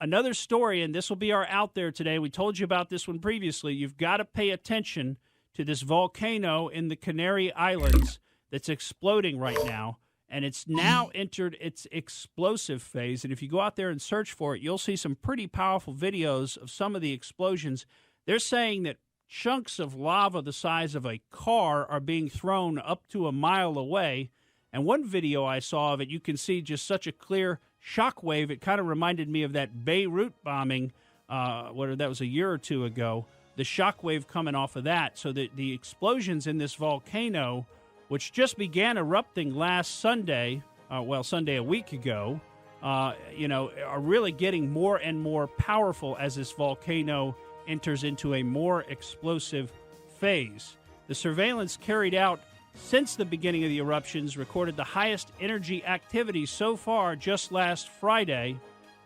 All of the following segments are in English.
another story, and this will be our out there today. We told you about this one previously. You've got to pay attention to this volcano in the Canary Islands that's exploding right now, and it's now entered its explosive phase. And if you go out there and search for it, you'll see some pretty powerful videos of some of the explosions. They're saying that chunks of lava the size of a car are being thrown up to a mile away. And one video I saw of it, you can see just such a clear shock wave. It kind of reminded me of that Beirut bombing, that was a year or two ago. The shock wave coming off of that. So the explosions in this volcano, which just began erupting last Sunday, Sunday a week ago, are really getting more and more powerful as this volcano enters into a more explosive phase. The surveillance carried out since the beginning of the eruptions recorded the highest energy activity so far just last Friday.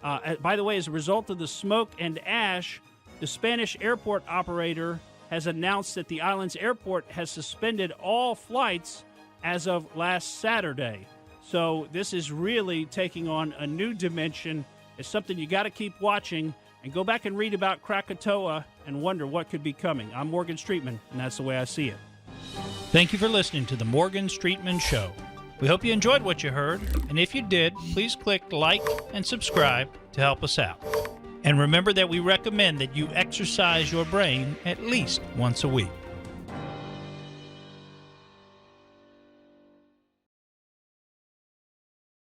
By the way, as a result of the smoke and ash, the Spanish airport operator has announced that the island's airport has suspended all flights as of last Saturday. So this is really taking on a new dimension. It's something you got to keep watching and go back and read about Krakatoa and wonder what could be coming. I'm Morgan Streetman, and that's the way I see it. Thank you for listening to the Morgan Streetman Show. We hope you enjoyed what you heard, and if you did, please click like and subscribe to help us out. And remember that we recommend that you exercise your brain at least once a week.